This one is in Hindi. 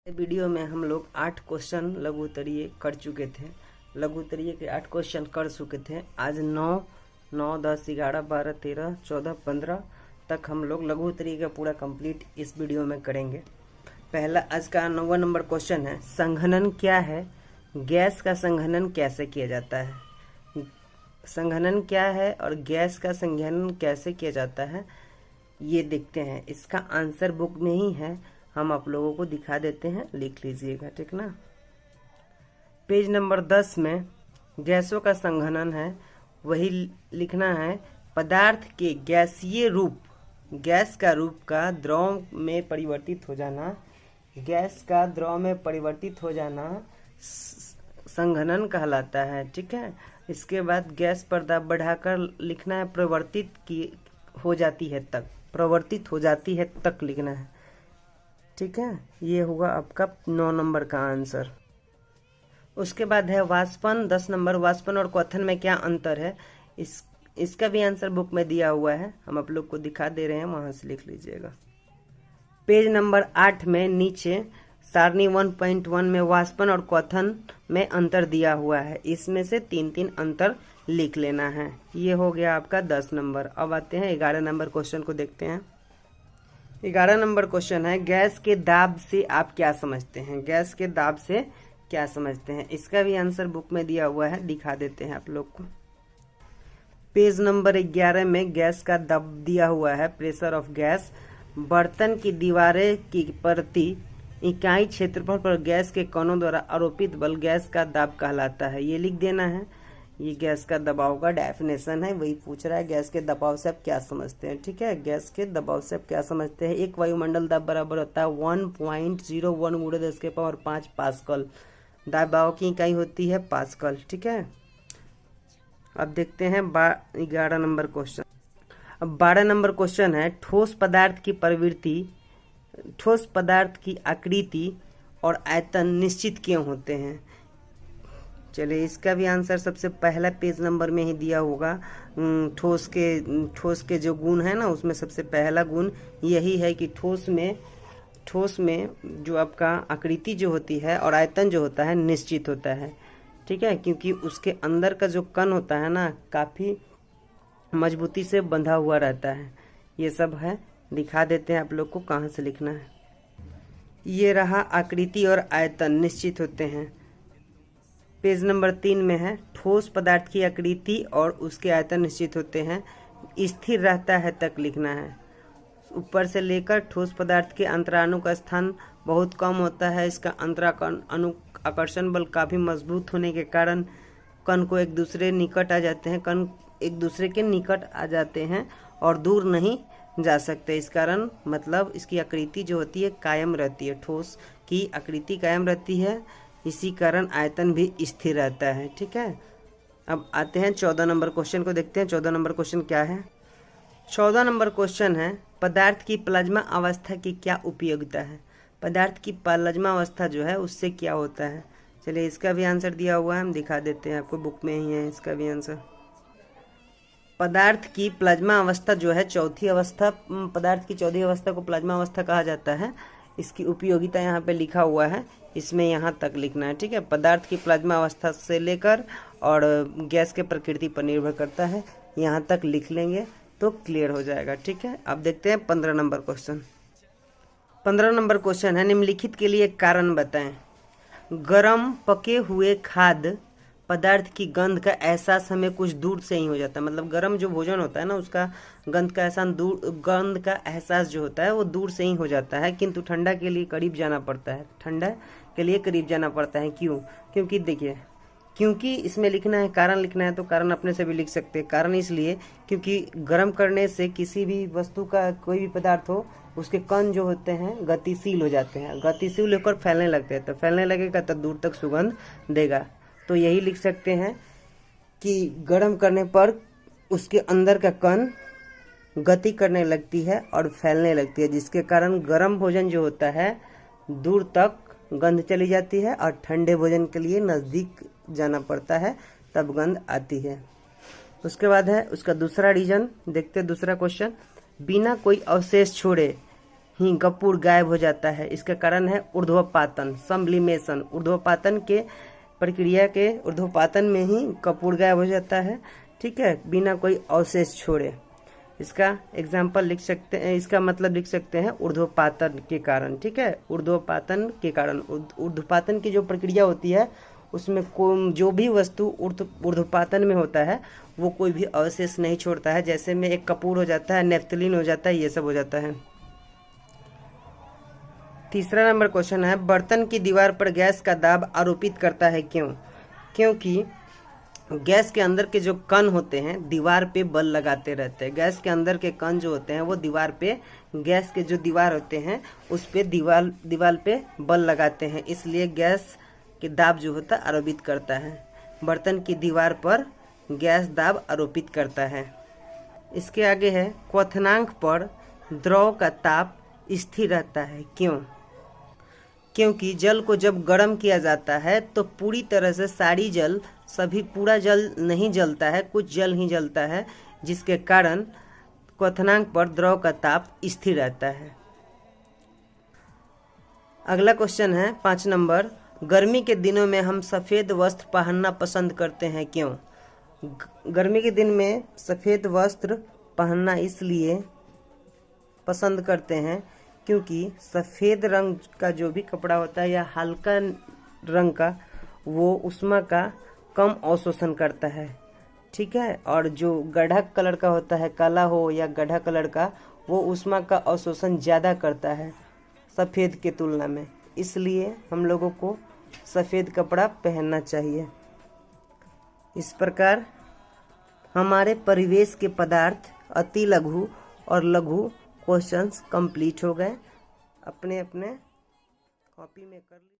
वीडियो में हम लोग 8 क्वेश्चन लघु उत्तरीय कर चुके थे। लघु उत्तरीय के 8 क्वेश्चन कर चुके थे। आज 9, 10, 11, 12, 13, 14, 15 तक हम लोग लघु उत्तरीय का पूरा कंप्लीट इस वीडियो में करेंगे। पहला आज का 9वां नंबर क्वेश्चन है, संघनन क्या है? गैस का संघनन कैसे किया जाता है? संघनन क्या है और गैस का संघनन कैसे किया जाता है, ये देखते हैं। इसका आंसर बुक में ही है, हम आप लोगों को दिखा देते हैं, लिख लीजिएगा, ठीक ना। पेज नंबर 10 में गैसों का संघनन है, वही लिखना है। पदार्थ के गैसीय रूप, गैस का रूप का द्रव में परिवर्तित हो जाना, गैस का द्रव में परिवर्तित हो जाना संघनन कहलाता है, ठीक है। इसके बाद गैस पर दाब बढ़ाकर लिखना है, प्रवर्तित की हो जाती है तक, प्रवर्तित हो जाती है तक लिखना है, ठीक है। ये होगा आपका 9 नंबर का आंसर। उसके बाद है वाष्पन, 10 नंबर। वाष्पन और क्वथन में क्या अंतर है? इसका भी आंसर बुक में दिया हुआ है, हम आप लोग को दिखा दे रहे हैं, वहां से लिख लीजिएगा। पेज नंबर 8 में नीचे सारणी 1.1 में वाष्पन और क्वथन में अंतर दिया हुआ है, इसमें से 3 अंतर लिख लेना है। ये हो गया आपका 10 नंबर। अब आते हैं 11 नंबर क्वेश्चन को देखते हैं। 11 नंबर क्वेश्चन है, गैस के दाब से आप क्या समझते हैं? गैस के दाब से क्या समझते हैं? इसका भी आंसर बुक में दिया हुआ है, दिखा देते हैं आप लोग को। पेज नंबर 11 में गैस का दाब दिया हुआ है, प्रेशर ऑफ गैस। बर्तन की दीवारें की प्रति इकाई क्षेत्रफल पर गैस के कणों द्वारा आरोपित बल गैस का दाब कहलाता है। ये लिख देना है। ये गैस का दबाव का डेफिनेशन है, वही पूछ रहा है गैस के दबाव से आप क्या समझते हैं, ठीक है। गैस के दबाव से आप क्या समझते हैं? एक वायुमंडल दाब बराबर होता है 1.01 × 10⁵ पास्कल। दबाव की इकाई होती है पास्कल, ठीक है। अब देखते हैं 11 नंबर क्वेश्चन। अब 12 नंबर क्वेश्चन है, ठोस पदार्थ की प्रवृत्ति, ठोस पदार्थ की आकृति और आयतन निश्चित क्यों होते हैं? चलिए, इसका भी आंसर सबसे पहला पेज नंबर में ही दिया होगा। ठोस के जो गुण है ना, उसमें सबसे पहला गुण यही है कि ठोस में जो आपका आकृति जो होती है और आयतन जो होता है निश्चित होता है, ठीक है। क्योंकि उसके अंदर का जो कण होता है ना, काफी मजबूती से बंधा हुआ रहता है। ये सब है, दिखा देते हैं आप लोग को कहाँ से लिखना है। ये रहा, आकृति और आयतन निश्चित होते हैं। पेज नंबर 3 में है, ठोस पदार्थ की आकृति और उसके आयतन निश्चित होते हैं, स्थिर रहता है तक लिखना है। ऊपर से लेकर ठोस पदार्थ के अंतराणु का स्थान बहुत कम होता है, इसका आकर्षण बल काफी मजबूत होने के कारण कण को एक दूसरे निकट आ जाते हैं, कण एक दूसरे के निकट आ जाते हैं और दूर नहीं जा सकते। इस कारण मतलब इसकी आकृति जो होती है कायम रहती है, ठोस की आकृति कायम रहती है, इसी कारण आयतन भी स्थिर रहता है, ठीक है। अब आते हैं 14 नंबर क्वेश्चन को देखते हैं। 14 नंबर क्वेश्चन क्या है? 14 नंबर क्वेश्चन है, पदार्थ की प्लाज्मा अवस्था की क्या उपयोगिता है? पदार्थ की प्लाज्मा अवस्था जो है उससे क्या होता है? चलिए, इसका भी आंसर दिया हुआ है, हम दिखा देते हैं आपको, बुक में ही है इसका भी आंसर। पदार्थ की प्लाज्मा अवस्था जो है चौथी अवस्था, पदार्थ की चौथी अवस्था को प्लाज्मा अवस्था कहा जाता है। इसकी उपयोगिता यहाँ पे लिखा हुआ है, इसमें यहाँ तक लिखना है, ठीक है। पदार्थ की प्लाज्मा अवस्था से लेकर और गैस के प्रकृति पर निर्भर करता है, यहाँ तक लिख लेंगे तो क्लियर हो जाएगा, ठीक है। अब देखते हैं 15 नंबर क्वेश्चन। 15 नंबर क्वेश्चन है, निम्नलिखित के लिए कारण बताएं। गर्म पके हुए खाद्य पदार्थ की गंध का एहसास हमें कुछ दूर से ही हो जाता है। मतलब गर्म जो भोजन होता है ना, उसका गंध का एहसास जो होता है वो दूर से ही हो जाता है, किंतु ठंडा के लिए करीब जाना पड़ता है, ठंडा के लिए करीब जाना पड़ता है। क्यों? क्योंकि देखिए, क्योंकि इसमें लिखना है, कारण लिखना है तो कारण अपने से भी लिख सकते हैं। कारण इसलिए क्योंकि गर्म करने से किसी भी वस्तु का, कोई भी पदार्थ हो, उसके कण जो होते हैं गतिशील हो जाते हैं, गतिशील होकर फैलने लगते हैं, तो फैलने लगेगा तो दूर तक सुगंध देगा। तो यही लिख सकते हैं कि गर्म करने पर उसके अंदर का कण गति करने लगती है और फैलने लगती है, जिसके कारण गर्म भोजन जो होता है दूर तक गंध चली जाती है और ठंडे भोजन के लिए नज़दीक जाना पड़ता है, तब गंध आती है। उसके बाद है उसका दूसरा रीजन, देखते हैं दूसरा क्वेश्चन। बिना कोई अवशेष छोड़े ही कपूर गायब हो जाता है। इसका कारण है ऊर्ध्वपातन, सब्लिमेशन। ऊर्ध्वपातन के प्रक्रिया के ऊर्ध्वपातन में ही कपूर गायब हो जाता है, ठीक है, बिना कोई अवशेष छोड़े। इसका एग्जाम्पल लिख सकते हैं, इसका मतलब लिख सकते हैं ऊर्ध्वपातन के कारण, ठीक है, ऊर्ध्वपातन के कारण। ऊर्ध्वपातन की जो प्रक्रिया होती है उसमें जो भी वस्तु ऊर्ध्वपातन में होता है वो कोई भी अवशेष नहीं छोड़ता है। जैसे में एक कपूर हो जाता है, नेफ्थलीन हो जाता है, ये सब हो जाता है। तीसरा नंबर क्वेश्चन है, बर्तन की दीवार पर गैस का दाब आरोपित करता है, क्यों? क्योंकि गैस के अंदर के जो कण होते हैं दीवार पे बल लगाते रहते हैं। गैस के अंदर के कण जो होते हैं वो दीवार पे, गैस के जो दीवार होते हैं उस पे दीवार पे बल लगाते हैं, इसलिए गैस के दाब जो होता है आरोपित करता है। बर्तन की दीवार पर गैस दाब आरोपित करता है। इसके आगे है, क्वथनांक पर द्रव का ताप स्थिर रहता है, क्यों? क्योंकि जल को जब गर्म किया जाता है तो पूरी तरह से पूरा जल नहीं जलता है, कुछ जल ही जलता है, जिसके कारण क्वथनांक पर द्रव का ताप स्थिर रहता है। अगला क्वेश्चन है 5 नंबर, गर्मी के दिनों में हम सफ़ेद वस्त्र पहनना पसंद करते हैं, क्यों? गर्मी के दिन में सफ़ेद वस्त्र पहनना इसलिए पसंद करते हैं क्योंकि सफ़ेद रंग का जो भी कपड़ा होता है या हल्का रंग का, वो ऊष्मा का कम अवशोषण करता है, ठीक है, और जो गाढ़ा कलर का होता है, काला हो या गाढ़ा कलर का, वो ऊष्मा का अवशोषण ज़्यादा करता है सफ़ेद के तुलना में, इसलिए हम लोगों को सफ़ेद कपड़ा पहनना चाहिए। इस प्रकार हमारे परिवेश के पदार्थ, अति लघु और लघु क्वेश्चंस कंप्लीट हो गए। अपने अपने कॉपी में कर लीजिए।